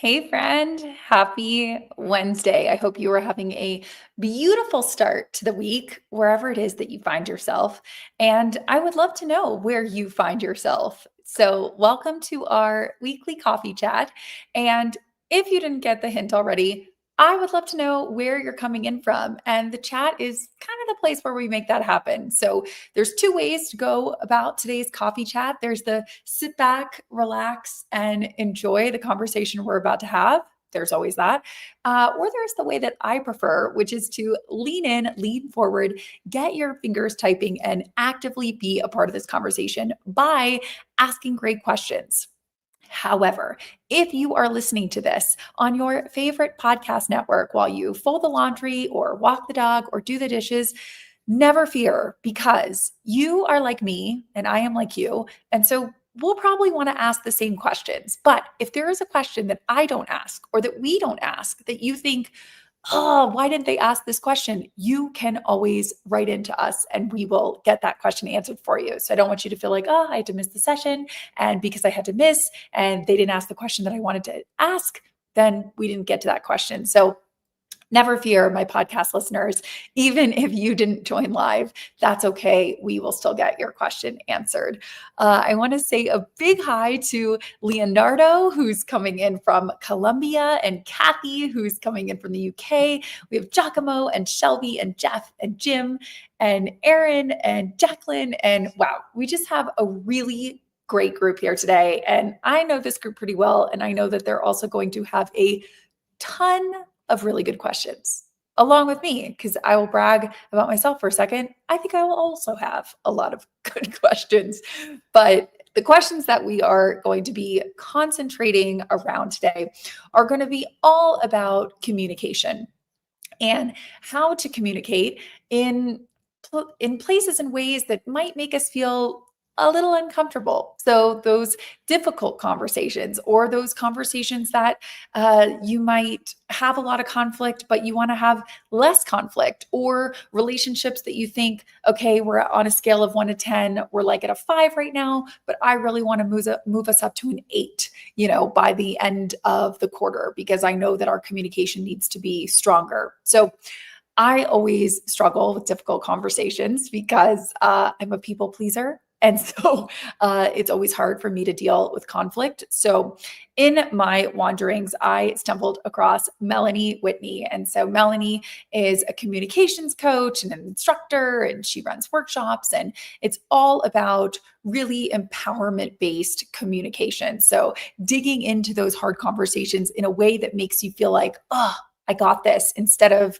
Hey, friend. Happy Wednesday. I hope you are having a beautiful start to the week, wherever it is that you find yourself. And I would love to know where you find yourself. So, welcome to our weekly coffee chat. And if you didn't get the hint already, I would love to know where you're coming in from. And the chat is kind of the place where we make that happen. So, there's two ways to go about today's coffee chat. There's the sit back, relax, and enjoy the conversation we're about to have. There's always that. Or there's the way that I prefer, which is to lean in, lean forward, get your fingers typing, and actively be a part of this conversation by asking great questions. However, if you are listening to this on your favorite podcast network while you fold the laundry or walk the dog or do the dishes, never fear because you are like me and I am like you. And so we'll probably want to ask the same questions. But if there is a question that I don't ask or that we don't ask that you think, oh, why didn't they ask this question? You can always write into us and we will get that question answered for you. So I don't want you to feel like, oh, I had to miss the session. And because I had to miss and they didn't ask the question that I wanted to ask, then we didn't get to that question. So never fear, my podcast listeners, even if you didn't join live, that's okay. We will still get your question answered. I want to say a big hi to Leonardo, who's coming in from Colombia, and Kathy, who's coming in from the UK. We have Giacomo and Shelby and Jeff and Jim and Aaron and Jacqueline. And wow, we just have a really great group here today. And I know this group pretty well. And I know that they're also going to have a ton of really good questions along with me, because I will brag about myself for a second. I think I will also have a lot of good questions. But the questions that we are going to be concentrating around today are going to be all about communication and how to communicate in places and ways that might make us feel a little uncomfortable. So those difficult conversations, or those conversations that you might have a lot of conflict, but you want to have less conflict, or relationships that you think, okay, we're on a scale of 1 to 10, we're like at a 5 right now, but I really want to move us up to an 8, by the end of the quarter, because I know that our communication needs to be stronger. So I always struggle with difficult conversations because I'm a people pleaser. And so it's always hard for me to deal with conflict. So in my wanderings, I stumbled across Melanie Whitney. And so Melanie is a communications coach and an instructor, and she runs workshops. And it's all about really empowerment-based communication. So digging into those hard conversations in a way that makes you feel like, oh, I got this, instead of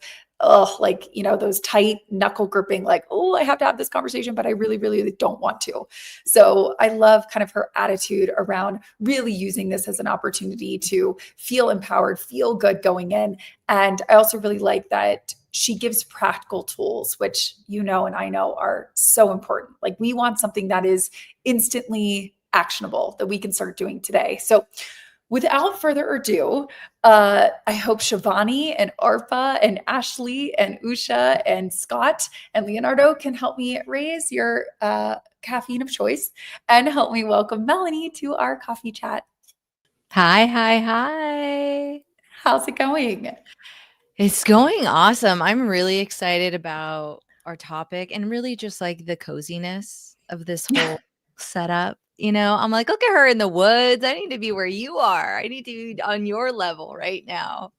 like, those tight knuckle gripping, like, oh, I have to have this conversation, but I really, really don't want to. So I love kind of her attitude around really using this as an opportunity to feel empowered, feel good going in. And I also really like that she gives practical tools, which and I know are so important. Like, we want something that is instantly actionable that we can start doing today. So without further ado, I hope Shivani and Arpa and Ashley and Usha and Scott and Leonardo can help me raise your caffeine of choice and help me welcome Melanie to our coffee chat. Hi, hi, hi. How's it going? It's going awesome. I'm really excited about our topic and really just like the coziness of this whole setup. I'm like, look at her in the woods. I need to be where you are. I need to be on your level right now.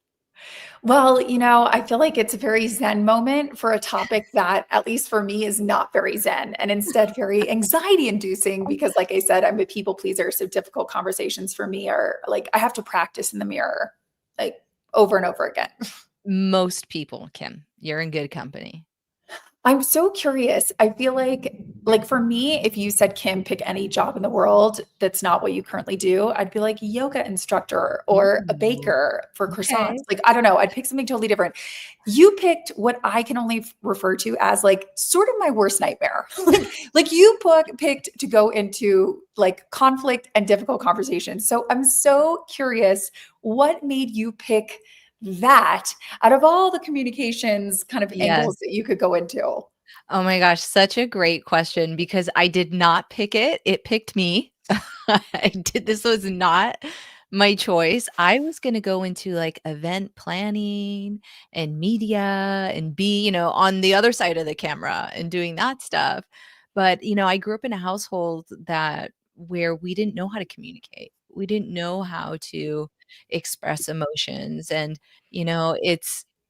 Well, I feel like it's a very zen moment for a topic that, at least for me, is not very zen and instead very anxiety inducing because, like I said, I'm a people pleaser. So difficult conversations for me are like I have to practice in the mirror like over and over again. Most people, Kim, you're in good company. I'm so curious. I feel like for me, if you said, Kim, pick any job in the world that's not what you currently do, I'd be like yoga instructor or a Ooh, baker for croissants. okay. Like, I don't know, I'd pick something totally different. You picked what I can only refer to as like sort of my worst nightmare. like you picked to go into like conflict and difficult conversations. So I'm so curious, what made you pick that out of all the communications kind of angles Yes. that you could go into? Oh my gosh, such a great question because I did not pick it. It picked me. This was not my choice. I was going to go into like event planning and media and be, on the other side of the camera and doing that stuff. But, I grew up in a household that where we didn't know how to communicate. We didn't know how to express emotions. And,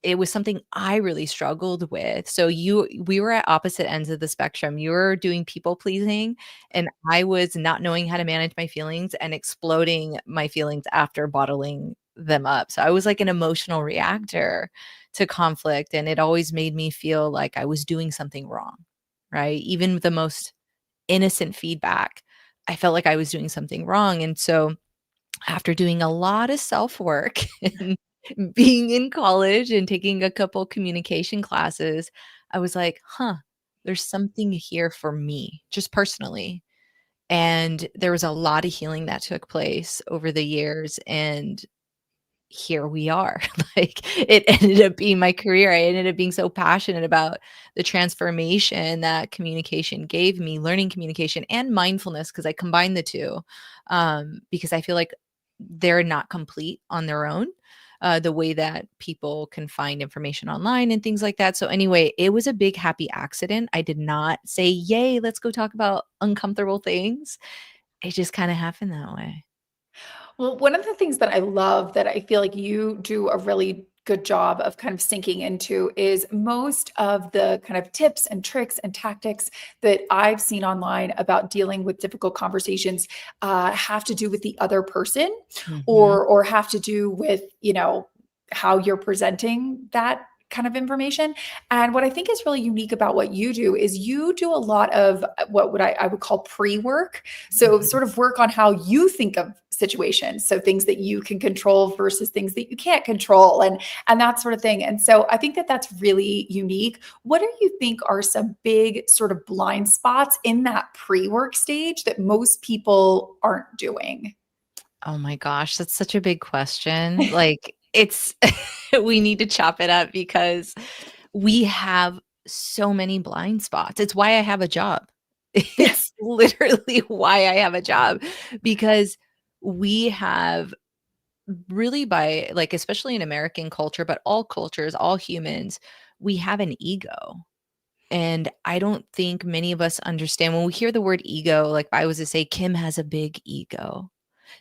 it was something I really struggled with. So we were at opposite ends of the spectrum. You were doing people pleasing and I was not knowing how to manage my feelings and exploding my feelings after bottling them up. So I was like an emotional reactor to conflict, and it always made me feel like I was doing something wrong, right? Even with the most innocent feedback, I felt like I was doing something wrong. And so after doing a lot of self-work and being in college and taking a couple communication classes, I was like, "Huh, there's something here for me, just personally." And there was a lot of healing that took place over the years, and here we are. Like, it ended up being my career. I ended up being so passionate about the transformation that communication gave me, learning communication and mindfulness, because I combine the 2, because I feel like they're not complete on their own, the way that people can find information online and things like that. So anyway, it was a big happy accident. I did not say, "Yay, let's go talk about uncomfortable things." It just kinda happened that way. Well, one of the things that I love that I feel like you do a really good job of kind of sinking into is most of the kind of tips and tricks and tactics that I've seen online about dealing with difficult conversations have to do with the other person, Mhm. or have to do with, how you're presenting that kind of information. And what I think is really unique about what you do is you do a lot of what would I would call pre-work. So Mhm. sort of work on how you think of situations. So things that you can control versus things that you can't control, and that sort of thing. And so I think that that's really unique. What do you think are some big sort of blind spots in that pre-work stage that most people aren't doing? Oh my gosh, that's such a big question. Like, it's we need to chop it up because we have so many blind spots. It's why I have a job. Yeah. It's literally why I have a job, because we have really, by like, especially in American culture, but all cultures, all humans, we have an ego. And I don't think many of us understand when we hear the word ego. Like, if I was to say Kim has a big ego,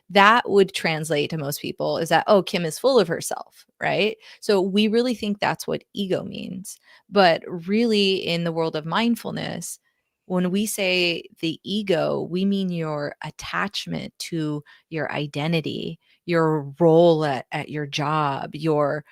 that would translate to most people is that, oh, Kim is full of herself, right? So we really think that's what ego means. But really, in the world of mindfulness, when we say the ego, we mean your attachment to your identity, your role at your job, your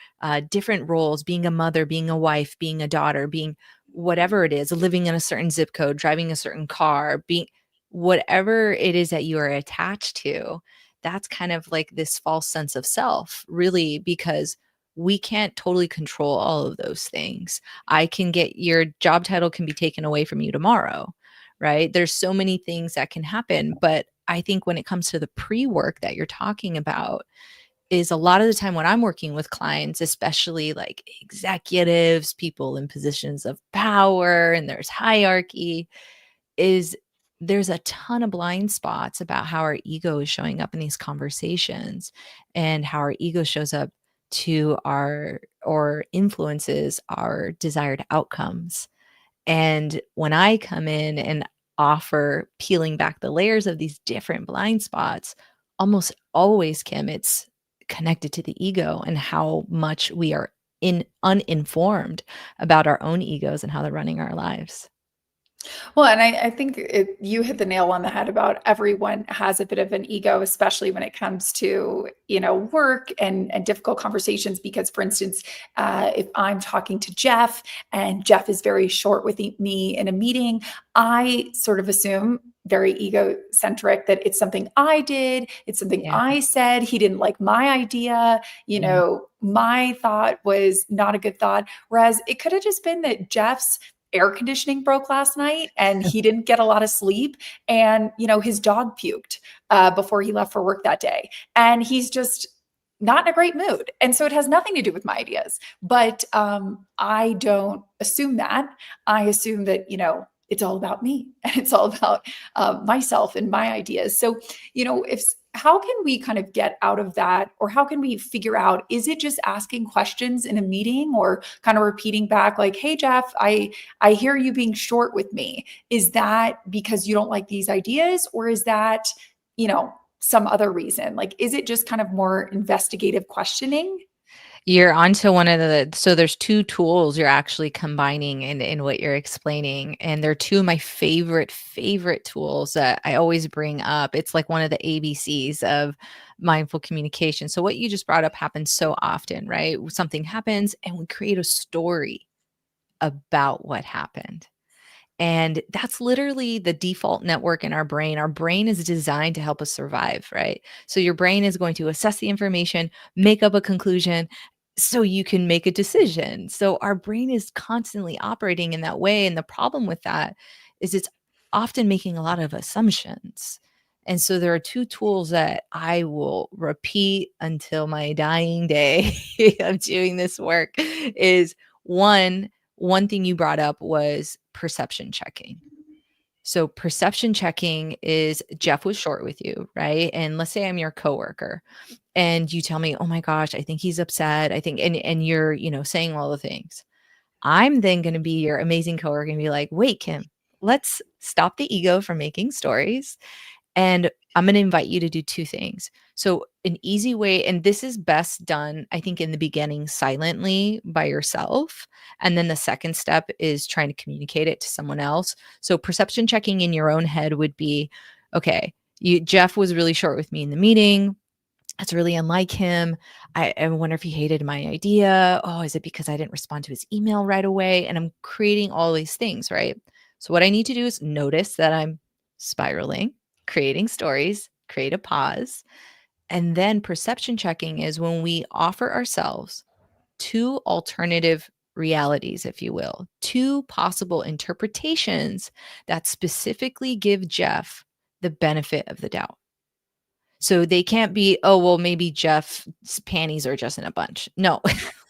different roles, being a mother, being a wife, being a daughter, being whatever it is, living in a certain zip code, driving a certain car, being whatever it is that you are attached to. That's kind of like this false sense of self, really, because we can't totally control all of those things. I can get your job title can be taken away from you tomorrow, right? There's so many things that can happen. But I think when it comes to the pre work that you're talking about, is a lot of the time when I'm working with clients, especially like executives, people in positions of power, and there's hierarchy, is there's a ton of blind spots about how our ego is showing up in these conversations and how our ego shows up to our or influences our desired outcomes. And when I come in and offer peeling back the layers of these different blind spots, almost always, Kim, it's connected to the ego and how much we are uninformed about our own egos and how they're running our lives. Well, and I think you hit the nail on the head about everyone has a bit of an ego, especially when it comes to, work and difficult conversations. Because, for instance, if I'm talking to Jeff and Jeff is very short with me in a meeting, I sort of assume very egocentric that it's something I did, it's something Yeah. I said. He didn't like my idea. Mm. My thought was not a good thought. Whereas it could have just been that Jeff's air conditioning broke last night and he didn't get a lot of sleep, and his dog puked before he left for work that day, and he's just not in a great mood, and so it has nothing to do with my ideas. But I don't assume that. I assume that it's all about me and it's all about myself and my ideas. So if how can we kind of get out of that, or how can we figure out, is it just asking questions in a meeting or kind of repeating back like, hey Jeff, I hear you being short with me. Is that because you don't like these ideas, or is that, some other reason? Like, is it just kind of more investigative questioning? You're onto one of so there's two tools you're actually combining in what you're explaining. And they're two of my favorite tools that I always bring up. It's like one of the ABCs of mindful communication. So what you just brought up happens so often, right? Something happens and we create a story about what happened. And that's literally the default network in our brain. Our brain is designed to help us survive, right? So your brain is going to assess the information, make up a conclusion so you can make a decision. So our brain is constantly operating in that way. And the problem with that is it's often making a lot of assumptions. And so there are two tools that I will repeat until my dying day of doing this work is one thing you brought up was perception checking. So perception checking is Jeff was short with you, right? And let's say I'm your coworker and you tell me, "Oh my gosh, I think he's upset." I think and you're, saying all the things. I'm then going to be your amazing coworker and be like, "Wait, Kim, let's stop the ego from making stories and I'm going to invite you to do two things." So, an easy way, and this is best done, I think, in the beginning silently by yourself. And then the second step is trying to communicate it to someone else. So, perception checking in your own head would be okay, Jeff was really short with me in the meeting. That's really unlike him. I wonder if he hated my idea. Oh, is it because I didn't respond to his email right away? And I'm creating all these things, right? So, what I need to do is notice that I'm spiraling, creating stories, create a pause. And then perception checking is when we offer ourselves two alternative realities, if you will, two possible interpretations that specifically give Jeff the benefit of the doubt. So they can't be, oh, well, maybe Jeff's panties are just in a bunch. No,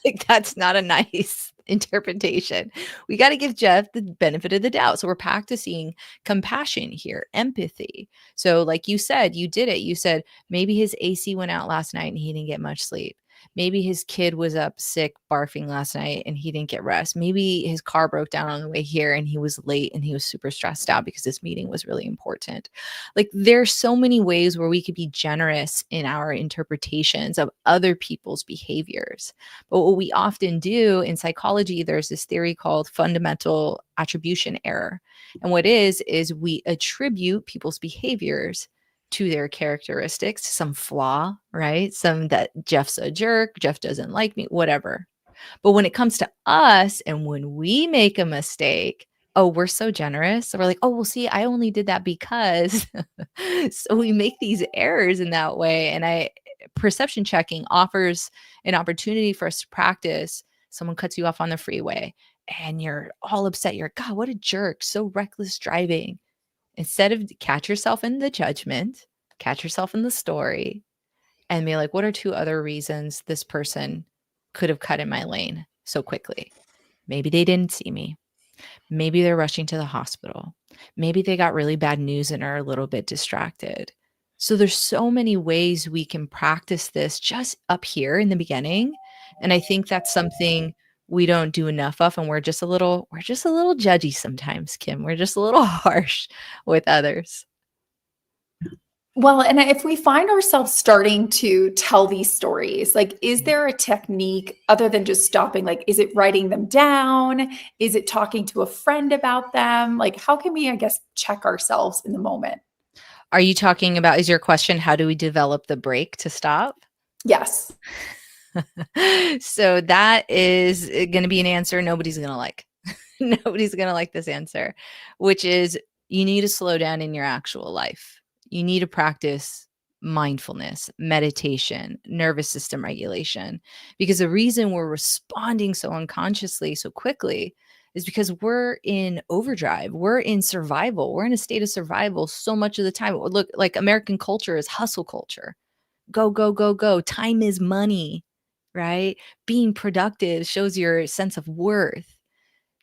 like that's not a nice interpretation. We got to give Jeff the benefit of the doubt. So we're practicing compassion here, empathy. So, like you said, you did it. You said maybe his AC went out last night and he didn't get much sleep. Maybe his kid was up sick, barfing last night and he didn't get rest. Maybe his car broke down on the way here and he was late and he was super stressed out because this meeting was really important. Like there's so many ways where we could be generous in our interpretations of other people's behaviors. But what we often do in psychology, there's this theory called fundamental attribution error. And what is we attribute people's behaviors to their characteristics, some flaw, right? Some that Jeff's a jerk, Jeff doesn't like me, whatever. But when it comes to us and when we make a mistake, oh, we're so generous. So we're like, oh, well, see, I only did that because. So we make these errors in that way. And perception checking offers an opportunity for us to practice. Someone cuts you off on the freeway and you're all upset. You're, God, what a jerk. So reckless driving. Instead of catch yourself in the judgment, catch yourself in the story, and be like, what are two other reasons this person could have cut in my lane so quickly? Maybe they didn't see me. Maybe they're rushing to the hospital. Maybe they got really bad news and are a little bit distracted. So there's so many ways we can practice this just up here in the beginning. And I think that's something we don't do enough of. And we're just a little judgy sometimes, Kim. We're just a little harsh with others. Well, and if we find ourselves starting to tell these stories, like, is there a technique other than just stopping? Like, is it writing them down? Is it talking to a friend about them? Like, how can we, I guess, check ourselves in the moment? Are you talking about, is your question, how do we develop the break to stop? Yes. So that is going to be an answer nobody's going to like. Nobody's going to like this answer, which is you need to slow down in your actual life. You need to practice mindfulness, meditation, nervous system regulation, because the reason we're responding so unconsciously so quickly is because we're in overdrive. We're in survival. We're in a state of survival so much of the time. Look, like American culture is hustle culture. Go, go, go, go. Time is money, right? Being productive shows your sense of worth.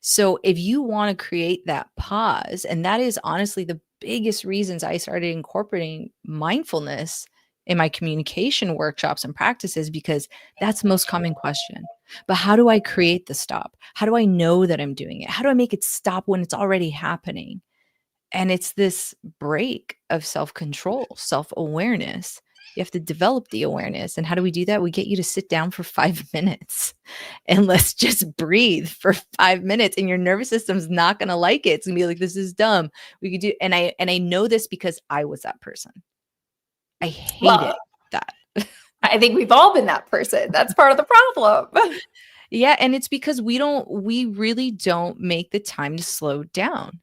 So if you want to create that pause, and that is honestly the biggest reasons I started incorporating mindfulness in my communication workshops and practices because that's the most common question. But how do I create the stop? How do I know that I'm doing it? How do I make it stop when it's already happening? And it's this break of self-control, self-awareness. You have to develop the awareness. And how do we do that? We get you to sit down for 5 minutes and let's just breathe for 5 minutes. And your nervous system's not going to like it. It's going to be like, this is dumb. We could do, and I know this because I was that person. I hated Well, that. I think we've all been that person. That's part of the problem. Yeah. And it's because we really don't make the time to slow down.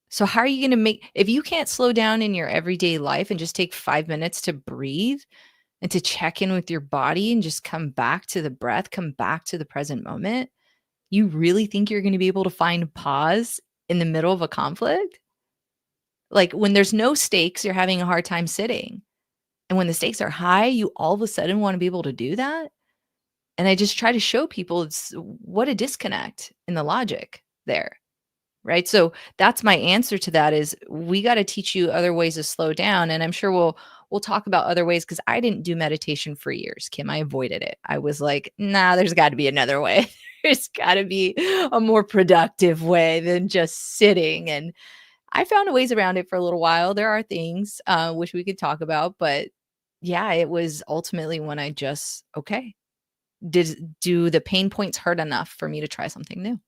So how are you going to if you can't slow down in your everyday life and just take 5 minutes to breathe and to check in with your body and just come back to the breath, come back to the present moment, you really think you're going to be able to find pause in the middle of a conflict? Like when there's no stakes, you're having a hard time sitting. And when the stakes are high, you all of a sudden want to be able to do that. And I just try to show people it's what a disconnect in the logic there. Right? So that's my answer to that is we got to teach you other ways to slow down. And I'm sure we'll talk about other ways because I didn't do meditation for years, Kim. I avoided it. I was like, nah, there's got to be another way. There's got to be a more productive way than just sitting. And I found ways around it for a little while. There are things which we could talk about, but yeah, it was ultimately when I just okay, do the pain points hurt enough for me to try something new?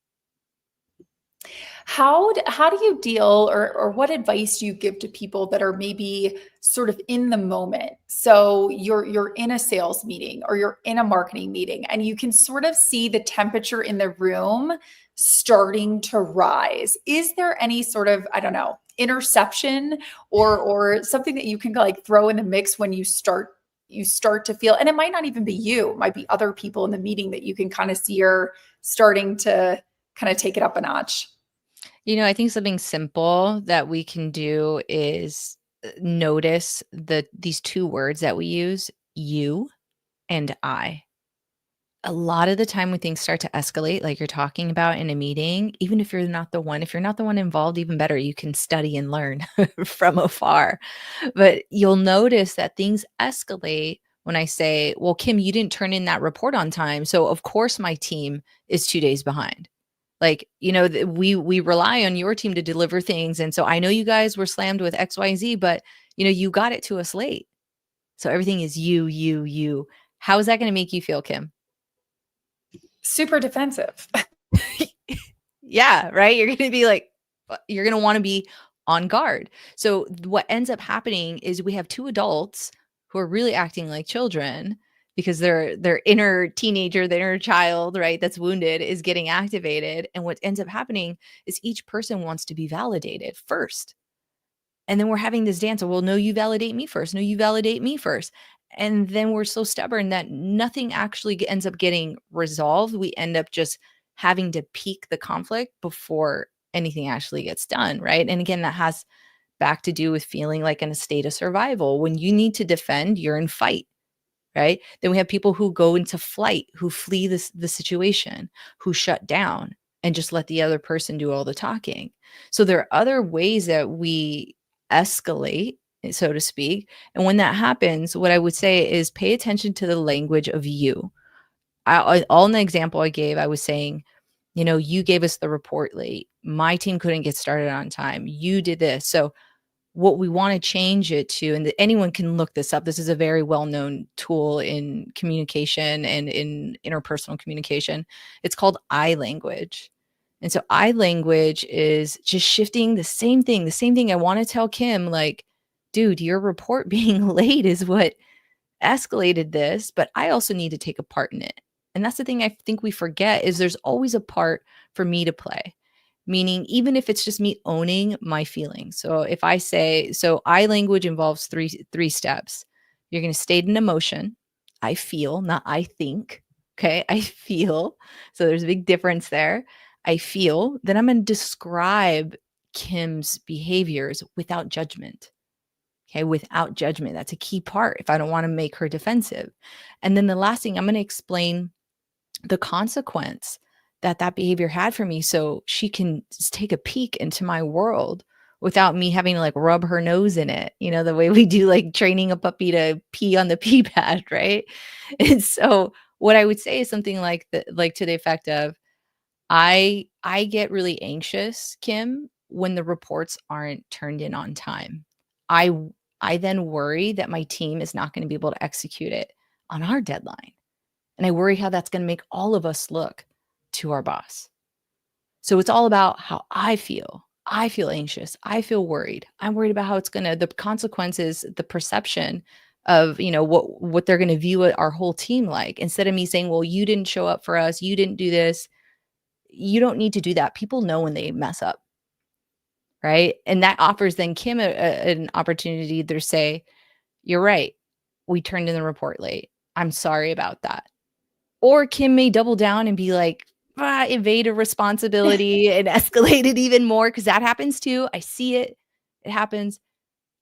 How do you deal or what advice do you give to people that are maybe sort of in the moment? So you're in a sales meeting or you're in a marketing meeting and you can sort of see the temperature in the room starting to rise. Is there any sort of, I don't know, interception or something that you can like throw in the mix when you start to feel, and it might not even be you, it might be other people in the meeting that you can kind of see are starting to kind of take it up a notch? I think something simple that we can do is notice these two words that we use, you and I. A lot of the time when things start to escalate, like you're talking about in a meeting, even if if you're not the one involved, even better, you can study and learn from afar. But you'll notice that things escalate when I say, well, Kim, you didn't turn in that report on time. So of course my team is 2 days behind. Like, we rely on your team to deliver things. And so I know you guys were slammed with XYZ, but you got it to us late. So everything is you, you, you. How is that going to make you feel, Kim? Super defensive. Yeah, right? You're going to be like, you're going to want to be on guard. So what ends up happening is we have two adults who are really acting like children because their inner teenager, their inner child, right, that's wounded is getting activated. And what ends up happening is each person wants to be validated first. And then we're having this dance of, well, no, you validate me first. No, you validate me first. And then we're so stubborn that nothing actually ends up getting resolved. We end up just having to peak the conflict before anything actually gets done. Right. And again, that has back to do with feeling like in a state of survival. When you need to defend, you're in fight. Right. Then we have people who go into flight, who flee the situation, who shut down and just let the other person do all the talking. So there are other ways that we escalate, so to speak. And when that happens, what I would say is pay attention to the language of you. All in the example I gave, I was saying, you gave us the report late. My team couldn't get started on time. You did this. So what we want to change it to, and anyone can look this up. This is a very well-known tool in communication and in interpersonal communication. It's called I language. And so I language is just shifting the same thing I want to tell Kim, like, dude, your report being late is what escalated this, but I also need to take a part in it. And that's the thing I think we forget is there's always a part for me to play. Meaning, even if it's just me owning my feelings. So if I say, so I language involves three steps. You're going to state an emotion. I feel, not I think. Okay. I feel. So there's a big difference there. I feel. Then I'm going to describe Kim's behaviors without judgment. Okay, without judgment. That's a key part if I don't want to make her defensive. And then the last thing, I'm going to explain the consequence that behavior had for me so she can take a peek into my world without me having to like rub her nose in it, the way we do like training a puppy to pee on the pee pad, right? And so what I would say is something like to the effect of I get really anxious, Kim, when the reports aren't turned in on time. I I then worry that my team is not going to be able to execute it on our deadline. And I worry how that's going to make all of us look to our boss. So it's all about how I feel. I feel anxious. I feel worried. I'm worried about how it's going to the consequences, the perception of, what they're going to view our whole team like, instead of me saying, "Well, you didn't show up for us. You didn't do this." You don't need to do that. People know when they mess up, right? And that offers then Kim an opportunity to say, "You're right. We turned in the report late. I'm sorry about that." Or Kim may double down and be like, evade a responsibility and escalate it even more, because that happens too. I see it. It happens.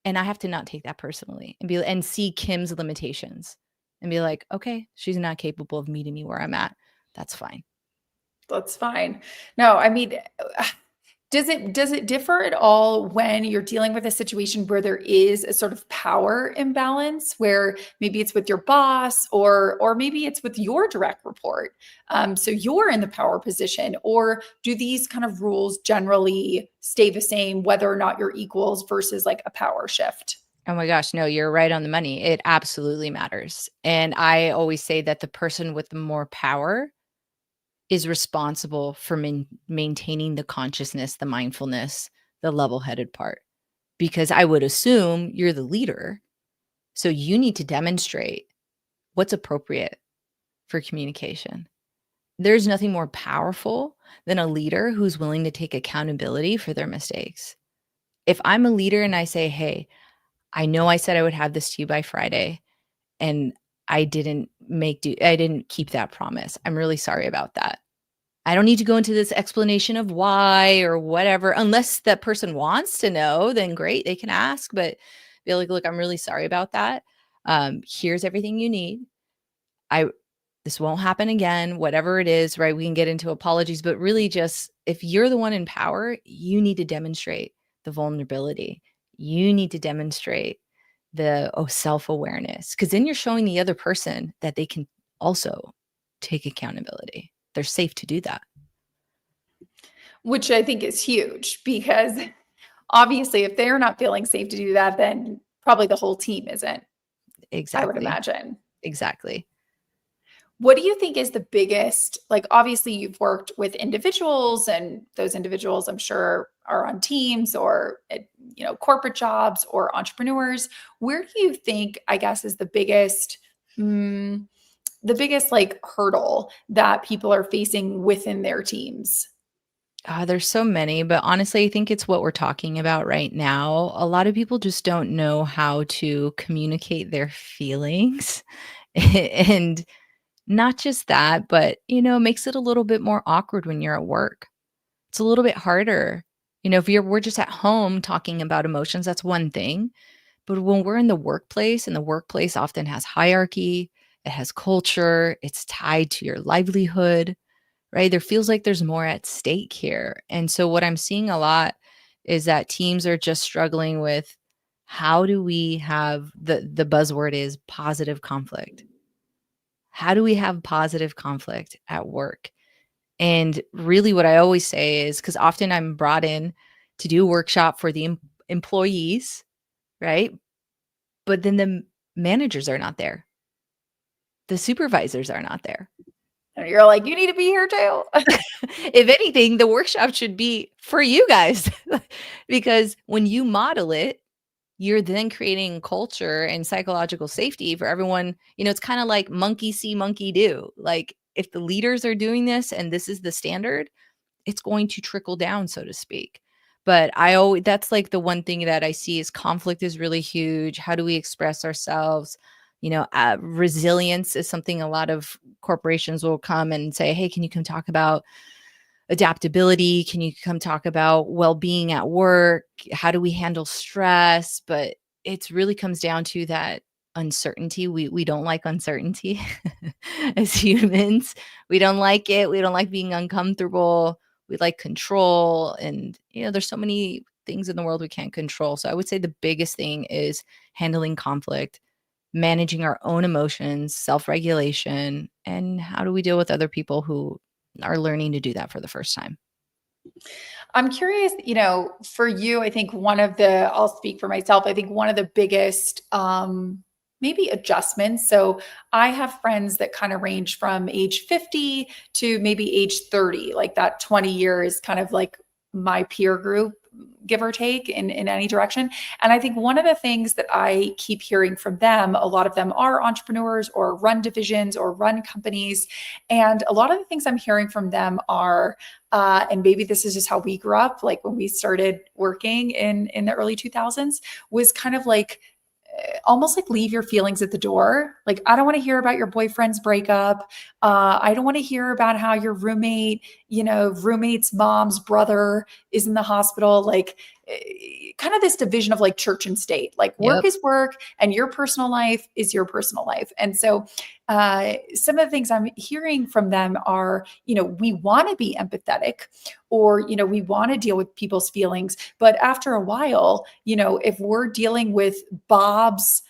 And I have to not take that personally and see Kim's limitations and be like, okay, she's not capable of meeting me where I'm at. That's fine. That's fine. No, I mean, does it differ at all when you're dealing with a situation where there is a sort of power imbalance, where maybe it's with your boss, or maybe it's with your direct report? So you're in the power position, or do these kind of rules generally stay the same whether or not you're equals versus like a power shift? Oh my gosh, no, you're right on the money. It absolutely matters. And I always say that the person with the more power is responsible for maintaining the consciousness, the mindfulness, the level-headed part. Because I would assume you're the leader, so you need to demonstrate what's appropriate for communication. There's nothing more powerful than a leader who's willing to take accountability for their mistakes. If I'm a leader and I say, "Hey, I know I said I would have this to you by Friday, and I didn't keep that promise. I'm really sorry about that. I don't need to go into this explanation of why or whatever, unless that person wants to know, then great, they can ask, but be like, look, I'm really sorry about that. Here's everything you need. I This won't happen again, whatever it is, right? We can get into apologies, but really just if you're the one in power, you need to demonstrate the vulnerability. You need to demonstrate the self-awareness, because then you're showing the other person that they can also take accountability. They're safe to do that. Which I think is huge, because obviously if they're not feeling safe to do that, then probably the whole team isn't, I would Exactly. imagine. Exactly. What do you think is the biggest, like, obviously you've worked with individuals, and those individuals I'm sure are on teams or corporate jobs or entrepreneurs. Where do you think, I guess, is mm, the biggest like hurdle that people are facing within their teams? There's so many, but honestly, I think it's what we're talking about right now. A lot of people just don't know how to communicate their feelings. And not just that, but, makes it a little bit more awkward when you're at work. It's a little bit harder. If we're just at home talking about emotions, that's one thing. But when we're in the workplace, and the workplace often has hierarchy, it has culture, it's tied to your livelihood, right? There feels like there's more at stake here. And so what I'm seeing a lot is that teams are just struggling with, how do we have the buzzword is positive conflict. How do we have positive conflict at work? And really what I always say is, cuz often I'm brought in to do a workshop for the employees, right? But then the managers are not there. The supervisors are not there. And you're like, you need to be here too. If anything, the workshop should be for you guys, because when you model it, you're then creating culture and psychological safety for everyone. It's kind of like monkey see, monkey do. Like if the leaders are doing this and this is the standard, it's going to trickle down, so to speak. But that's like the one thing that I see is conflict is really huge. How do we express ourselves? Resilience is something a lot of corporations will come and say, hey, can you come talk about adaptability? Can you come talk about well-being at work? How do we handle stress? But it really comes down to that uncertainty. We don't like uncertainty as humans. We don't like it. We don't like being uncomfortable. We like control. And there's so many things in the world we can't control. So I would say the biggest thing is handling conflict, managing our own emotions, self-regulation, and how do we deal with other people who are learning to do that for the first time. I'm curious, for you, I think I'll speak for myself. I think one of the biggest, maybe adjustments. So I have friends that kind of range from age 50 to maybe age 30, like that 20 years kind of like my peer group, give or take in any direction. And I think one of the things that I keep hearing from them, a lot of them are entrepreneurs or run divisions or run companies. And a lot of the things I'm hearing from them are, and maybe this is just how we grew up, like when we started working in the early 2000s, was kind of like almost like leave your feelings at the door. Like, I don't want to hear about your boyfriend's breakup. I don't want to hear about how your roommate's mom's brother is in the hospital. Like, kind of this division of like church and state. Like, work Yep. is work and your personal life is your personal life. And so, some of the things I'm hearing from them are, we want to be empathetic, or, we want to deal with people's feelings. But after a while, if we're dealing with Bob's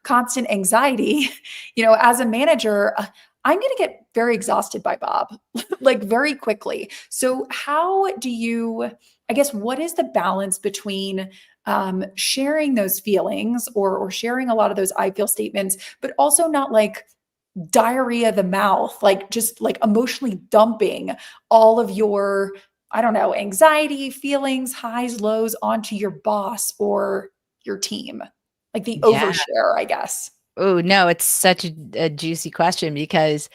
constant anxiety, as a manager, I'm going to get very exhausted by Bob, like very quickly. So, how do you, I guess, what is the balance between sharing those feelings, or sharing a lot of those I feel statements, but also not like diarrhea of the mouth, like just like emotionally dumping all of your, I don't know, anxiety, feelings, highs, lows onto your boss or your team? Like the Yeah. overshare, I guess. Oh, no, it's such a juicy question because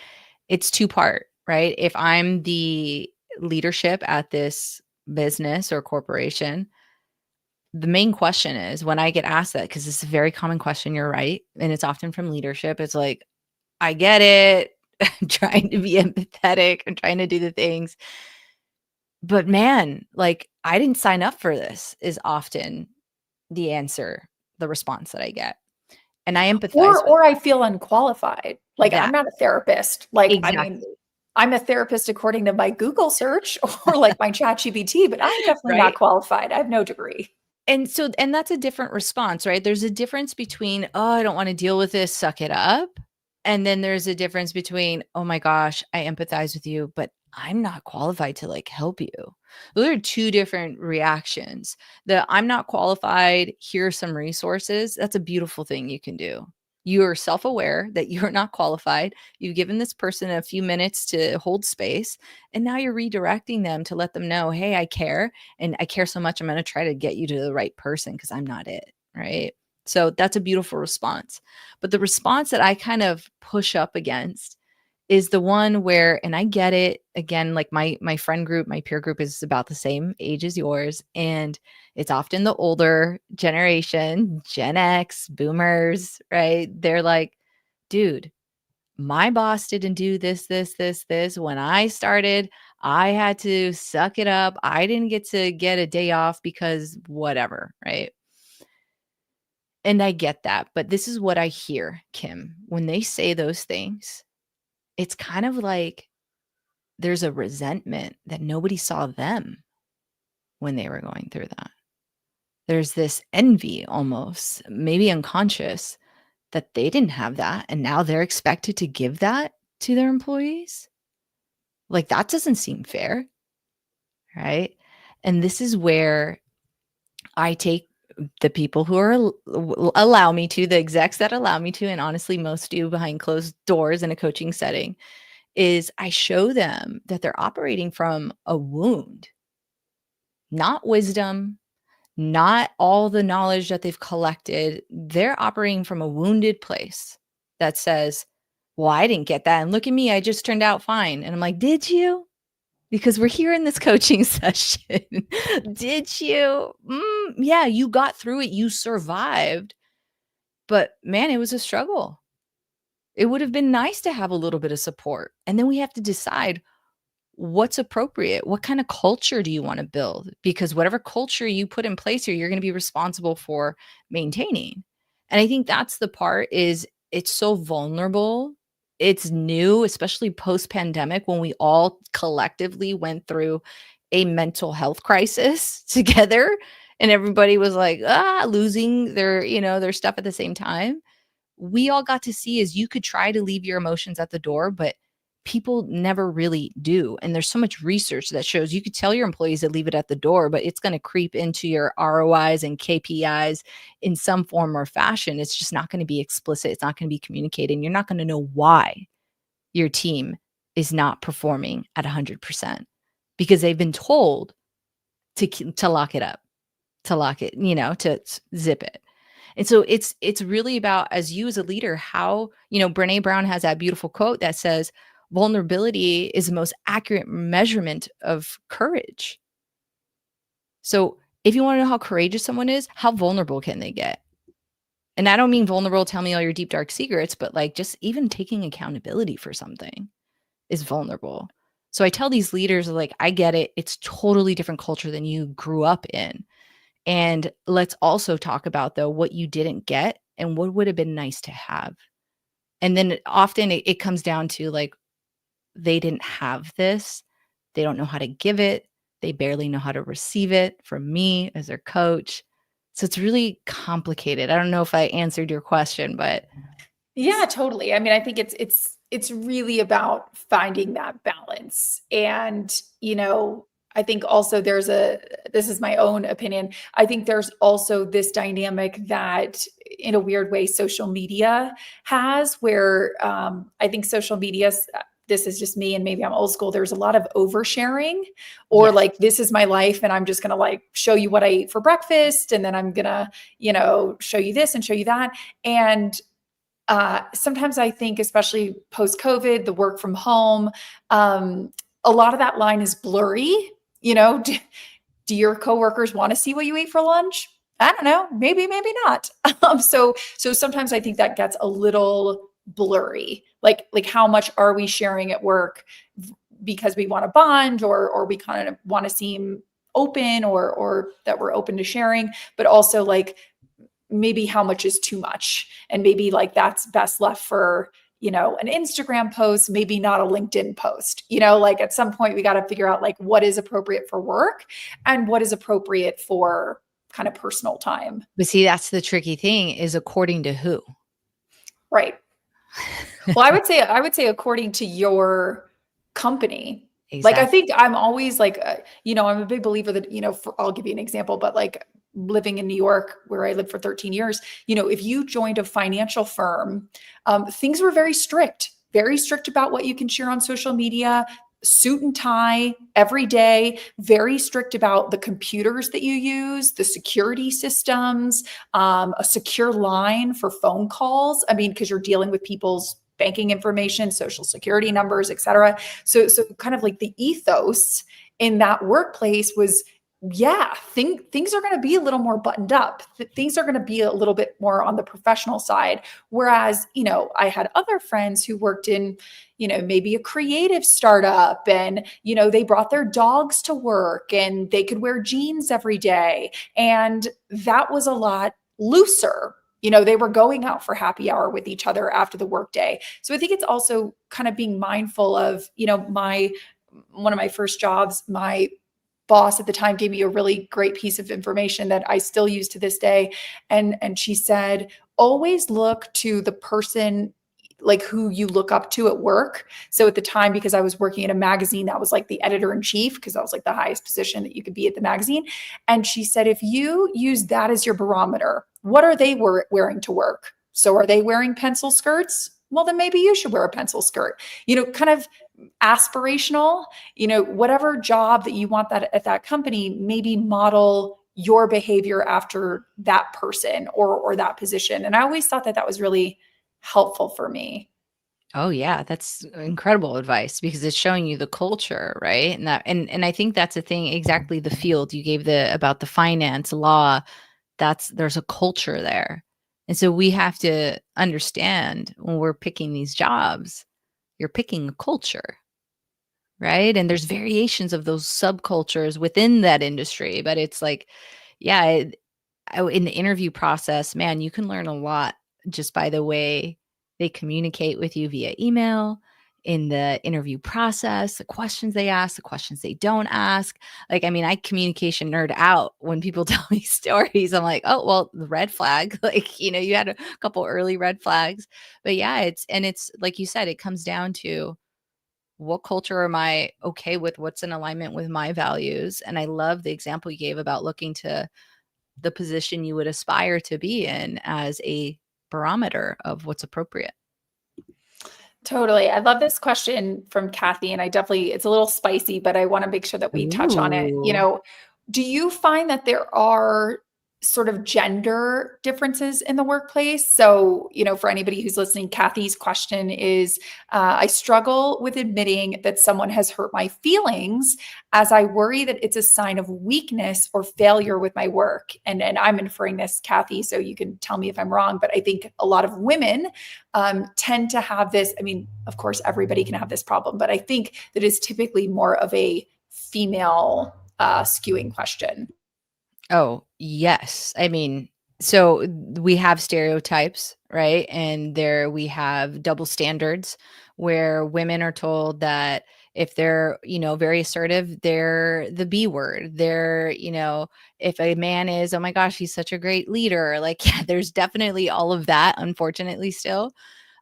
it's two-part, right? If I'm the leadership at this business or corporation, the main question is when I get asked that, because it's a very common question, you're right, and it's often from leadership, it's like, "I get it. I'm trying to be empathetic. I'm trying to do the things, but man, like, I didn't sign up for this," is often the answer, the response that I get, and I empathize with Or I feel unqualified. Like, I'm that. not a therapist. Like, I mean, Exactly, I'm a therapist according to my Google search or like my chat GPT, but I'm definitely not right? qualified. I have no degree. And that's a different response, right? There's a difference between, "Oh, I don't wanna deal with this, suck it up." And then there's a difference between, "Oh my gosh, I empathize with you, but I'm not qualified to, like, help you." Those are 2 different reactions. The, "I'm not qualified, here are some resources," that's a beautiful thing you can do. You're self-aware that you're not qualified, you've given this person a few minutes to hold space, and now you're redirecting them to let them know, "Hey, I care, and I care so much, I'm gonna try to get you to the right person because 'cause I'm not it," right? So that's a beautiful response. But the response that I kind of push up against is the one where, and I get it, again, like my friend group, my peer group is about the same age as yours, and it's often the older generation, Gen X, boomers, right? They're like, "Dude, my boss didn't do this when I started. I had to suck it up. I didn't get to get a day off because whatever," right? And I get that, but this is what I hear, Kim. When they say those things, it's kind of like there's a resentment that nobody saw them when they were going through that. There's this envy almost, maybe unconscious, that they didn't have that, and now they're expected to give that to their employees? Like, that doesn't seem fair, right? And this is where I take the people who are allow me to, the execs that allow me to, and honestly, most do behind closed doors in a coaching setting, is I show them that they're operating from a wound, not wisdom, not all the knowledge that they've collected. They're operating from a wounded place that says, "Well, I didn't get that. And look at me. I just turned out fine." And I'm like, "Did you? Because we're here in this coaching session." Did you? Yeah, you got through it. You survived. But man, it was a struggle. It would have been nice to have a little bit of support. And then we have to decide what's appropriate. What kind of culture do you want to build? Because whatever culture you put in place here, you're going to be responsible for maintaining. And I think that's the part, is it's so vulnerable. It's new, especially post pandemic, when we all collectively went through a mental health crisis together, and everybody was like, losing their, their stuff at the same time. We all got to see is you could try to leave your emotions at the door, but people never really do. And there's so much research that shows you could tell your employees to leave it at the door, but it's going to creep into your ROIs and KPIs in some form or fashion. It's just not going to be explicit. It's not going to be communicated. And you're not going to know why your team is not performing at 100% because they've been told to lock it up, to lock it, to zip it. And so it's really about, as you as a leader, how, Brene Brown has that beautiful quote that says, vulnerability is the most accurate measurement of courage. So if you want to know how courageous someone is, how vulnerable can they get? And I don't mean vulnerable, tell me all your deep, dark secrets, but like just even taking accountability for something is vulnerable. So I tell these leaders, like, I get it. It's totally different culture than you grew up in. And let's also talk about, though, what you didn't get and what would have been nice to have. And then often it comes down to like, they didn't have this. They don't know how to give it. They barely know how to receive it from me as their coach. So it's really complicated. I don't know if I answered your question, but Yeah, totally. I mean, I think it's really about finding that balance. And, I think also this is my own opinion. I think there's also this dynamic that in a weird way social media has where I think social media, this is just me and maybe I'm old school. There's a lot of oversharing or yes. like, this is my life and I'm just going to like show you what I ate for breakfast. And then I'm going to, show you this and show you that. And sometimes I think, especially post COVID, the work from home, a lot of that line is blurry. Do your coworkers want to see what you ate for lunch? I don't know. Maybe, maybe not. So sometimes I think that gets a little blurry. Like how much are we sharing at work because we want to bond or we kind of want to seem open or that we're open to sharing, but also like maybe how much is too much and maybe like that's best left for an Instagram post, maybe not a LinkedIn post. Like at some point we got to figure out like what is appropriate for work and what is appropriate for kind of personal time. But see, that's the tricky thing, is according to who? Right. Well, I would say according to your company. Like I Exactly. think I'm always like I'm a big believer that I'll give you an example, but like living in New York where I lived for 13 years, if you joined a financial firm, things were very strict about what you can share on social media, suit and tie every day, very strict about the computers that you use, the security systems, a secure line for phone calls. I mean, because you're dealing with people's banking information, social security numbers, et cetera. So kind of like the ethos in that workplace was, yeah, things are going to be a little more buttoned up. Things are going to be a little bit more on the professional side. Whereas, I had other friends who worked in, maybe a creative startup and, they brought their dogs to work and they could wear jeans every day. And that was a lot looser. They were going out for happy hour with each other after the workday. So I think it's also kind of being mindful of, one of my first jobs, my boss at the time gave me a really great piece of information that I still use to this day. And she said, always look to the person like who you look up to at work. So at the time, because I was working in a magazine, that was like the editor in chief, because that was like the highest position that you could be at the magazine. And she said, if you use that as your barometer, what are they wearing to work? So are they wearing pencil skirts? Well, then maybe you should wear a pencil skirt, kind of aspirational, whatever job that you want that at that company, maybe model your behavior after that person or that position. And I always thought that was really helpful for me. Oh yeah, that's incredible advice because it's showing you the culture, right? And I think that's the thing, exactly the field you gave about the finance, law, there's a culture there. And so we have to understand when we're picking these jobs, you're picking a culture, right? And there's variations of those subcultures within that industry, but it's like, yeah, in the interview process, man, you can learn a lot just by the way they communicate with you via email, in the interview process, the questions they ask, the questions they don't ask. Like, I mean, I communication nerd out when people tell me stories. I'm like, oh, well, the red flag, like, you had a couple early red flags. But yeah, it's like you said, it comes down to what culture am I okay with? What's in alignment with my values? And I love the example you gave about looking to the position you would aspire to be in as a barometer of what's appropriate. Totally. I love this question from Kathy, and it's a little spicy, but I want to make sure that we touch on it. Ooh. Do you find that there are sort of gender differences in the workplace? So, for anybody who's listening, Kathy's question is I struggle with admitting that someone has hurt my feelings as I worry that it's a sign of weakness or failure with my work. And I'm inferring this, Kathy, so you can tell me if I'm wrong, but I think a lot of women tend to have this. I mean, of course, everybody can have this problem, but I think that is typically more of a female skewing question. Oh, yes. I mean, so we have stereotypes, right? And there we have double standards where women are told that if they're, very assertive, they're the B word. If a man is, oh my gosh, he's such a great leader. Like, yeah, there's definitely all of that, unfortunately, still.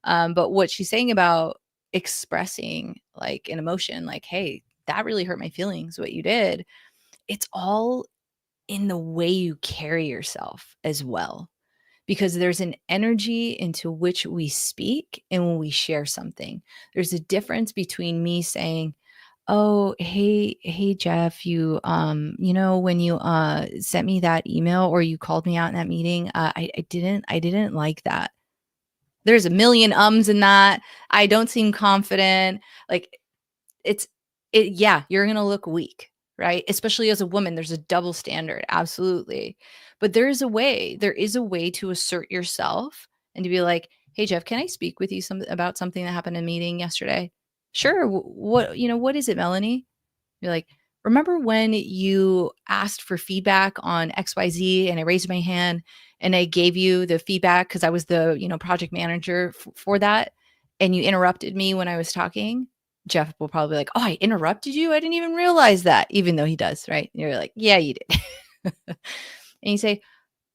But what she's saying about expressing like an emotion, like, hey, that really hurt my feelings, what you did. It's all in the way you carry yourself as well, because there's an energy into which we speak and when we share something. There's a difference between me saying, oh, hey Jeff, when you sent me that email or you called me out in that meeting, I didn't like that. There's a million ums in that. I don't seem confident. Like, it's yeah, you're gonna look weak, right? Especially as a woman, there's a double standard, absolutely. But there is a way to assert yourself and to be like, hey Jeff, can I speak with you about something that happened in a meeting yesterday? Sure. What is it, Melanie? You're like, remember when you asked for feedback on XYZ and I raised my hand and I gave you the feedback because I was the, project manager for that, and you interrupted me when I was talking? Jeff will probably be like, oh, I interrupted you? I didn't even realize that, even though he does, right? And you're like, yeah, you did. And you say,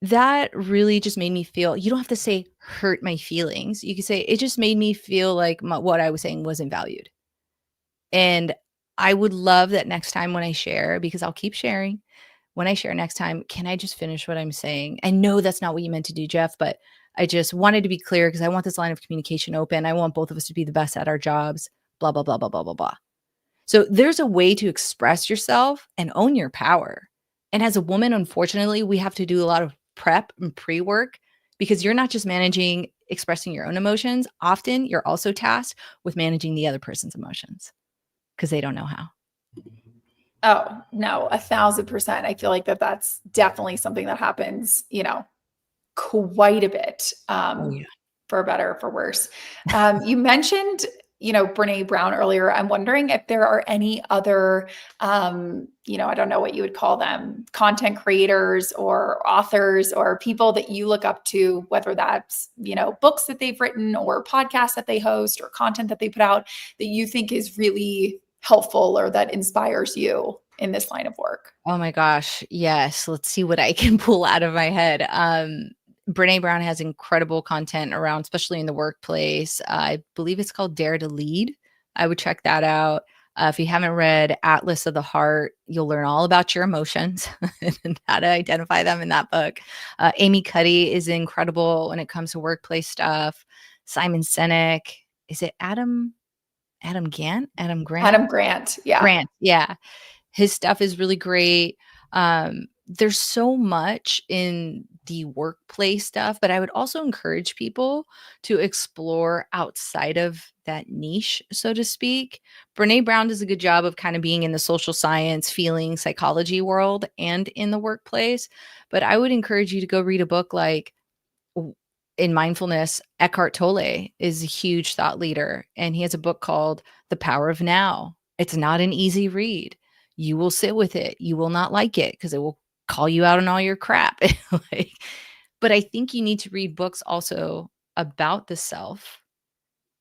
that really just made me feel, you don't have to say hurt my feelings. You can say, it just made me feel like what I was saying wasn't valued. And I would love that next time when I share, because I'll keep sharing, when I share next time, can I just finish what I'm saying? I know that's not what you meant to do, Jeff, but I just wanted to be clear because I want this line of communication open. I want both of us to be the best at our jobs, blah, blah, blah, blah, blah, blah, blah. So there's a way to express yourself and own your power. And as a woman, unfortunately, we have to do a lot of prep and pre-work because you're not just managing expressing your own emotions. Often you're also tasked with managing the other person's emotions because they don't know how. Oh, no, 1,000%. I feel like that's definitely something that happens, quite a bit, Oh, yeah. for better or for worse. You mentioned, Brene Brown earlier. I'm wondering if there are any other, I don't know what you would call them, content creators or authors or people that you look up to, whether that's, books that they've written or podcasts that they host or content that they put out that you think is really helpful or that inspires you in this line of work. Oh my gosh. Yes. Let's see what I can pull out of my head. Brene Brown has incredible content around, especially in the workplace. I believe it's called Dare to Lead. I would check that out. If you haven't read Atlas of the Heart, you'll learn all about your emotions and how to identify them in that book. Amy Cuddy is incredible when it comes to workplace stuff. Simon Sinek. Is it Adam Gant? Adam Grant? Adam Grant. Yeah. Grant. Yeah. His stuff is really great. There's so much in the workplace stuff, but I would also encourage people to explore outside of that niche, so to speak. Brene Brown does a good job of kind of being in the social science, feeling, psychology world and in the workplace. But I would encourage you to go read a book like in mindfulness. Eckhart Tolle is a huge thought leader, and he has a book called The Power of Now. It's not an easy read. You will sit with it. You will not like it because it will call you out on all your crap. But I think you need to read books also about the self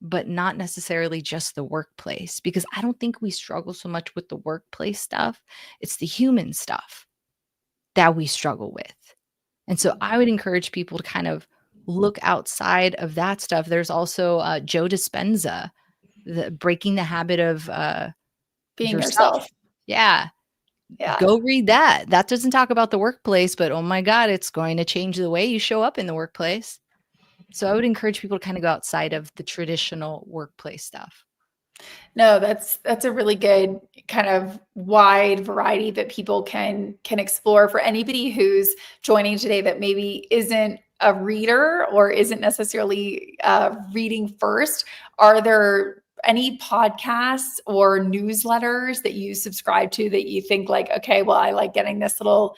but not necessarily just the workplace, because I don't think we struggle so much with the workplace stuff. It's the human stuff that we struggle with. And so I would encourage people to kind of look outside of that stuff. There's also Joe Dispenza, the breaking the habit of Being yourself. yourself. Yeah. Yeah. Go read that. That doesn't talk about the workplace, but oh my God, it's going to change the way you show up in the workplace. So I would encourage people to kind of go outside of the traditional workplace stuff. No, that's a really good kind of wide variety that people can explore for anybody who's joining today that maybe isn't a reader or isn't necessarily reading first. Are there any podcasts or newsletters that you subscribe to that you think like, okay, well, I like getting this little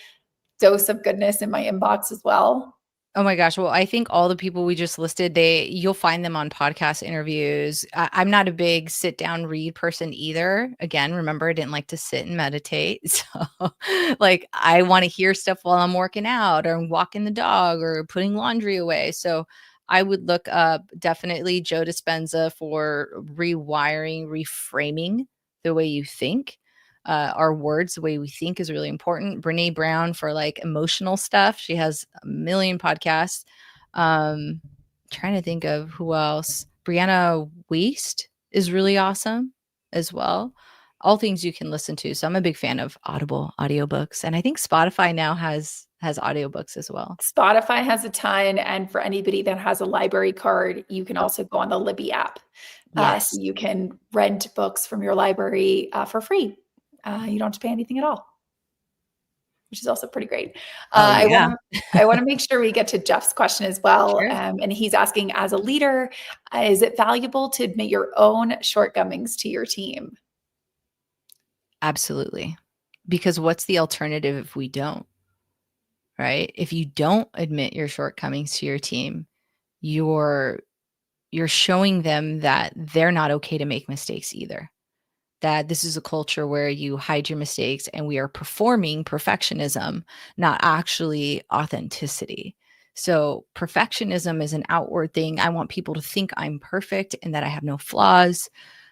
dose of goodness in my inbox as well? Oh my gosh. Well, I think all the people we just listed, you'll find them on podcast interviews. I'm not a big sit down read person either. Again, remember, I didn't like to sit and meditate. So, like, I want to hear stuff while I'm working out or I'm walking the dog or putting laundry away. So, I would look up definitely Joe Dispenza for rewiring, reframing the way you think. Our words, the way we think is really important. Brene Brown for like emotional stuff. She has a million podcasts. Trying to think of who else. Brianna Wiest is really awesome as well. All things you can listen to. So I'm a big fan of Audible audiobooks. And I think Spotify now has audiobooks as well. Spotify has a ton, and for anybody that has a library card, you can also go on the Libby app. So Yes. you can rent books from your library for free. You don't have to pay anything at all, which is also pretty great. Oh I want yeah. to I want to make sure we get to Jeff's question as well, Sure. and he's asking, as a leader, is it valuable to admit your own shortcomings to your team? Absolutely. Because what's the alternative if we don't? Right? If you don't admit your shortcomings to your team, you're you're showing them that they're not okay to make mistakes either. That this is a culture where you hide your mistakes and we are performing perfectionism, not actually authenticity. So, perfectionism is an outward thing. I want people to think I'm perfect and that I have no flaws.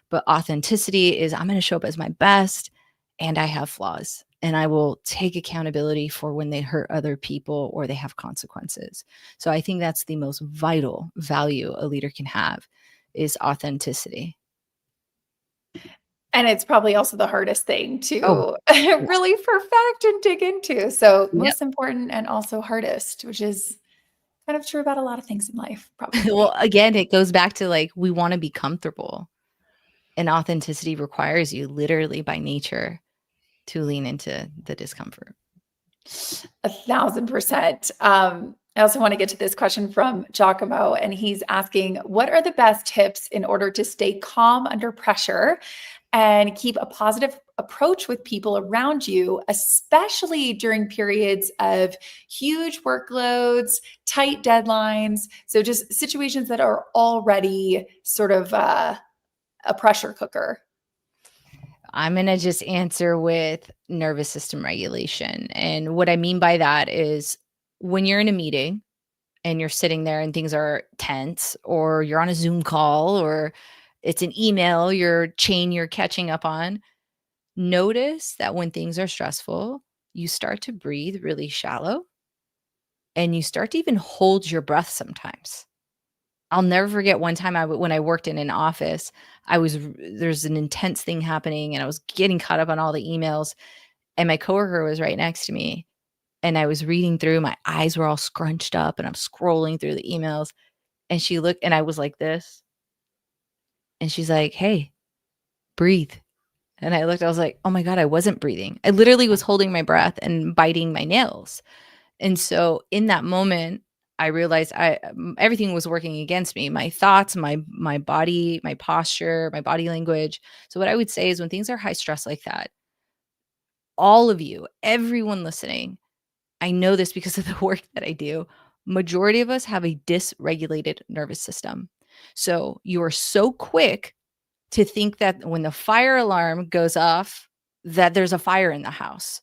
But authenticity is I'm going to show up as my best and I have flaws. And I will take accountability for when they hurt other people or they have consequences. So I think that's the most vital value a leader can have is authenticity. And it's probably also the hardest thing Oh, to yeah. really perfect and dig into. So, Yep. most important and also hardest, which is kind of true about a lot of things in life, probably. Well, again, it goes back to like we want to be comfortable, and authenticity requires you literally by nature to lean into the discomfort. 1,000%. I also want to get to this question from Giacomo, and he's asking, what are the best tips in order to stay calm under pressure and keep a positive approach with people around you, especially during periods of huge workloads, tight deadlines? So, just situations that are already sort of a pressure cooker. I'm going to just answer with nervous system regulation. And what I mean by that is when you're in a meeting and you're sitting there and things are tense, or you're on a Zoom call, or it's an email, your chain you're catching up on, notice that when things are stressful, you start to breathe really shallow and you start to even hold your breath sometimes. I'll never forget one time when I worked in an office, there's an intense thing happening and I was getting caught up on all the emails and my coworker was right next to me and I was reading through, my eyes were all scrunched up and I'm scrolling through the emails and she looked and I was like this and she's like, "Hey, breathe." And I looked, I was like, "Oh my God, I wasn't breathing." I literally was holding my breath and biting my nails. And so in that moment, I realized everything was working against me. My thoughts, my body, my posture, my body language. So what I would say is when things are high stress like that, all of you, everyone listening, I know this because of the work that I do. Majority of us have a dysregulated nervous system. So you are so quick to think that when the fire alarm goes off, that there's a fire in the house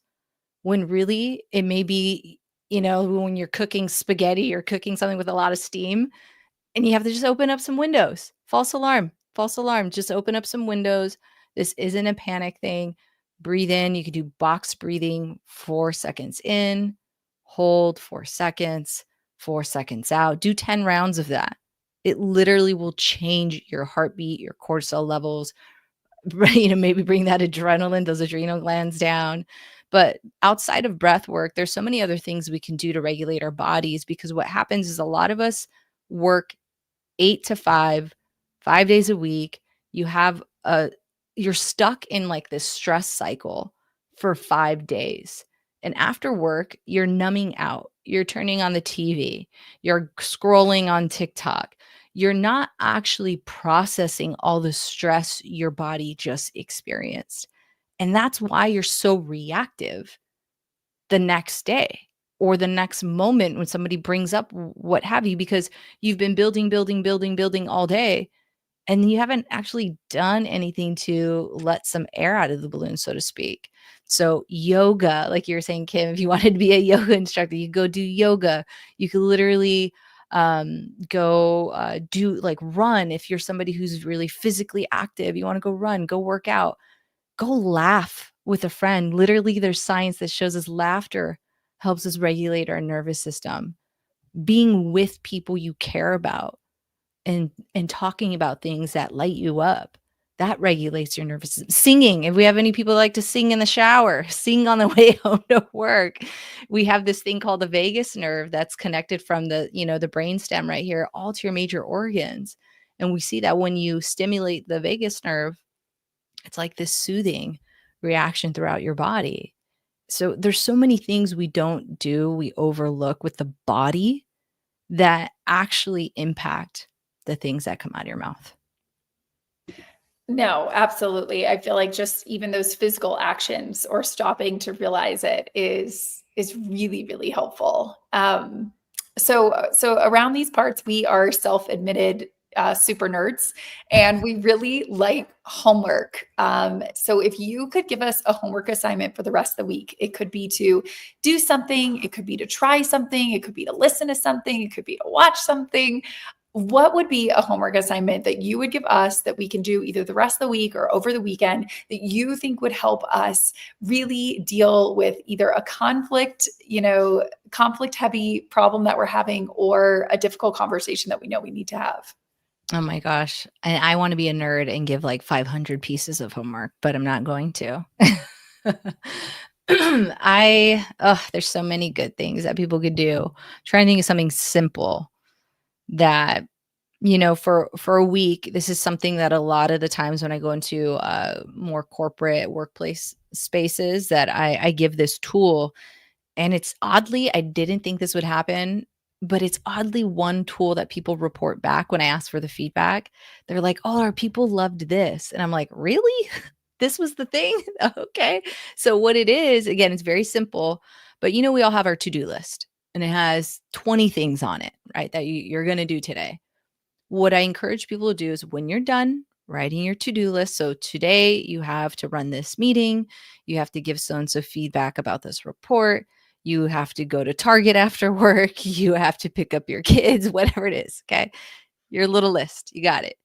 when really it may be, when you're cooking spaghetti or cooking something with a lot of steam, And you have to just open up some windows. False alarm, false alarm. Just open up some windows. This isn't a panic thing. Breathe in. You could do box breathing, 4 seconds in, hold 4 seconds, 4 seconds out. Do 10 rounds of that. It literally will change your heartbeat, your cortisol levels, maybe bring that adrenaline, those adrenal glands down. But outside of breath work, there's so many other things we can do to regulate our bodies, because what happens is a lot of us work 8 to 5, 5 days a week. You have you're stuck in like this stress cycle for 5 days. And after work, you're numbing out. You're turning on the TV. You're scrolling on TikTok. You're not actually processing all the stress your body just experienced. And that's why you're so reactive the next day or the next moment when somebody brings up what have you, because you've been building all day, and you haven't actually done anything to let some air out of the balloon, so to speak. So yoga, like you were saying, Kim, if you wanted to be a yoga instructor, you go do yoga. You could literally go do like run. If you're somebody who's really physically active, you want to go run, go work out, go laugh with a friend. Literally, there's science that shows us laughter helps us regulate our nervous system. Being with people you care about and talking about things that light you up, that regulates your nervous system. Singing, if we have any people like to sing in the shower, sing on the way home to work. We have this thing called the vagus nerve that's connected from the brain stem right here all to your major organs. And we see that when you stimulate the vagus nerve, it's like this soothing reaction throughout your body. So there's so many things we don't do, we overlook with the body that actually impact the things that come out of your mouth. No, absolutely. I feel like just even those physical actions or stopping to realize it is really, really helpful. So around these parts, we are self-admitted super nerds, and we really like homework. So if you could give us a homework assignment for the rest of the week, it could be to do something, it could be to try something, it could be to listen to something, it could be to watch something. What would be a homework assignment that you would give us that we can do either the rest of the week or over the weekend that you think would help us really deal with either a conflict heavy problem that we're having, or a difficult conversation that we know we need to have? Oh my gosh. And I want to be a nerd and give like 500 pieces of homework, but I'm not going to. There's so many good things that people could do. Trying to think of something simple that, for a week. This is something that a lot of the times when I go into more corporate workplace spaces, that I give this tool. And it's oddly, I didn't think this would happen, but it's oddly one tool that people report back when I ask for the feedback. They're like, "Oh, our people loved this." And I'm like, "Really? This was the thing?" Okay. So what it is, again, it's very simple, but we all have our to-do list, and it has 20 things on it, right? That you're going to do today. What I encourage people to do is, when you're done writing your to-do list, so today you have to run this meeting, you have to give so-and-so feedback about this report, you have to go to Target after work, you have to pick up your kids, whatever it is, okay? Your little list, you got it.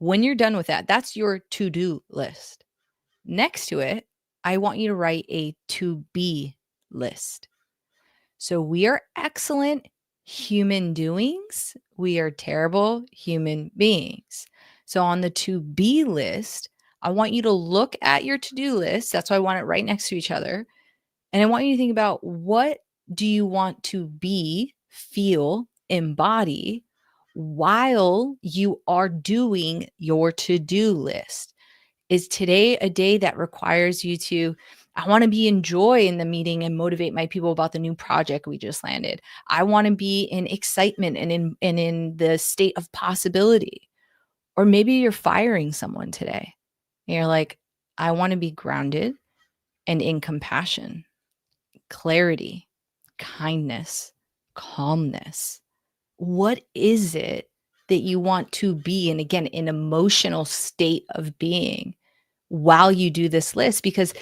When you're done with that, that's your to-do list. Next to it, I want you to write a to-be list. So we are excellent human doings. We are terrible human beings. So on the to be list, I want you to look at your to do list. That's why I want it right next to each other. And I want you to think about, what do you want to be, feel, embody while you are doing your to do list. Is today a day that requires you to, I want to be in joy in the meeting and motivate my people about the new project we just landed. I want to be in excitement and in the state of possibility. Or maybe you're firing someone today. And you're like, I want to be grounded and in compassion, clarity, kindness, calmness. What is it that you want to be? And again, an emotional state of being while you do this list, because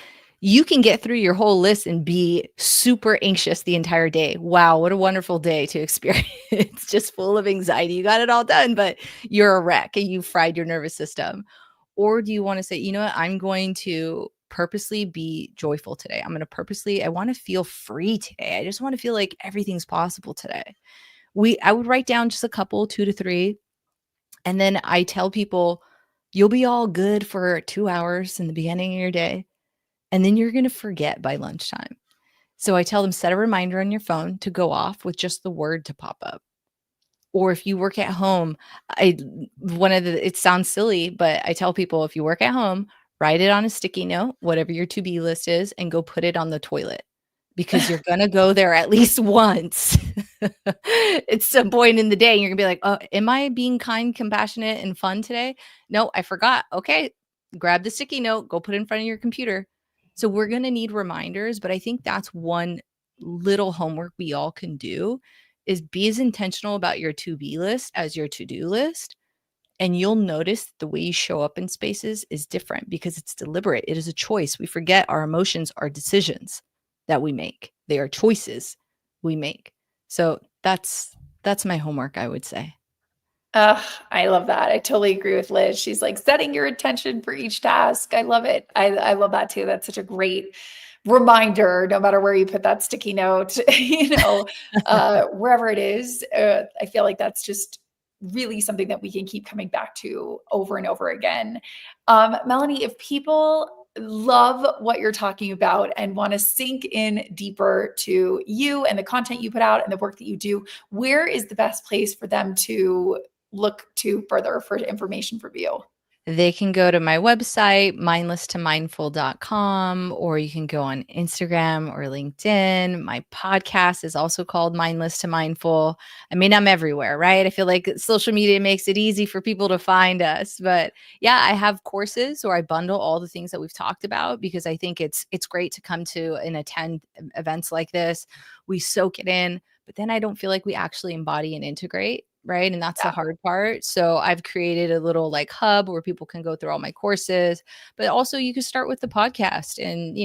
you can get through your whole list and be super anxious the entire day. Wow, what a wonderful day to experience. It's just full of anxiety. You got it all done, but you're a wreck and you fried your nervous system. Or do you want to say, you know what, I'm going to purposely be joyful today. I want to feel free today. I just want to feel like everything's possible today. I would write down just a couple, 2 to 3. And then I tell people, you'll be all good for 2 hours in the beginning of your day. And then you're going to forget by lunchtime. So I tell them, set a reminder on your phone to go off with just the word to pop up. Or if you work at home, it sounds silly, but I tell people, if you work at home, write it on a sticky note, whatever your to-be list is, and go put it on the toilet, because you're going to go there at least once at some point in the day. And you're gonna be like, oh, am I being kind, compassionate, and fun today? No, I forgot. Okay, grab the sticky note, go put it in front of your computer. So we're going to need reminders, but I think that's one little homework we all can do, is be as intentional about your to-be list as your to-do list. And you'll notice the way you show up in spaces is different because it's deliberate. It is a choice. We forget our emotions are decisions that we make. They are choices we make. So that's my homework, I would say. I love that. I totally agree with Liz. She's like setting your intention for each task. I love it. I love that too. That's such a great reminder, no matter where you put that sticky note, wherever it is. I feel like that's just really something that we can keep coming back to over and over again. Melanie, if people love what you're talking about and want to sink in deeper to you and the content you put out and the work that you do, where is the best place for them to look to further for information from you? They can go to my website, mindless2mindful.com, or you can go on Instagram or LinkedIn. My podcast is also called Mindless to Mindful. I mean, I'm everywhere, right? I feel like social media makes it easy for people to find us. But yeah, I have courses where I bundle all the things that we've talked about, because I think it's great to come to and attend events like this. We soak it in, but then I don't feel like we actually embody and integrate. Right. And that's the Yeah. hard part. So I've created a little like hub where people can go through all my courses, but also you can start with the podcast and,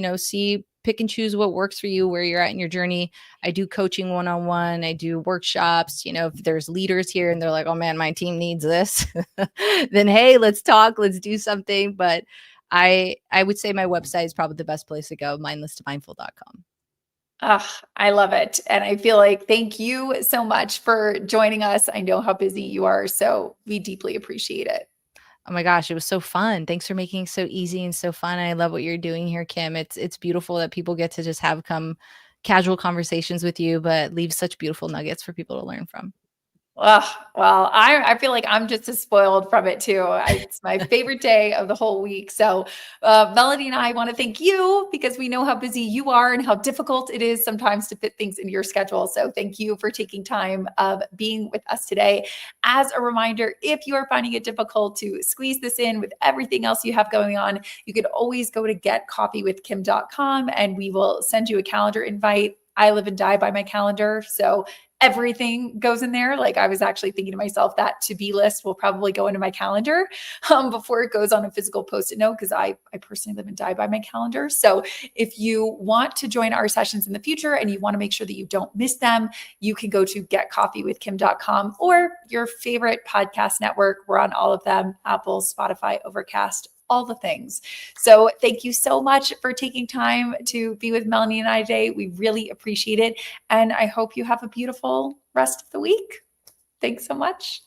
pick and choose what works for you, where you're at in your journey. I do coaching one-on-one. I do workshops. If there's leaders here and they're like, oh man, my team needs this, then, hey, let's talk, let's do something. But I would say my website is probably the best place to go, mindless2mindful.com. I love it. And I feel like thank you so much for joining us. I know how busy you are, so we deeply appreciate it. Oh my gosh, it was so fun. Thanks for making it so easy and so fun. I love what you're doing here, Kim. It's beautiful that people get to just have come casual conversations with you, but leave such beautiful nuggets for people to learn from. Well, I feel like I'm just as spoiled from it too. It's my favorite day of the whole week. So, Melanie and I want to thank you because we know how busy you are and how difficult it is sometimes to fit things into your schedule. So, thank you for taking time of being with us today. As a reminder, if you are finding it difficult to squeeze this in with everything else you have going on, you could always go to getcoffeewithkim.com and we will send you a calendar invite. I live and die by my calendar. So everything goes in there. Like I was actually thinking to myself that to-be list will probably go into my calendar before it goes on a physical post-it note, because I personally live and die by my calendar. So if you want to join our sessions in the future and you want to make sure that you don't miss them, you can go to getcoffeewithkim.com or your favorite podcast network. We're on all of them: Apple, Spotify, Overcast, all the things. So thank you so much for taking time to be with Melanie and I today. We really appreciate it. And I hope you have a beautiful rest of the week. Thanks so much.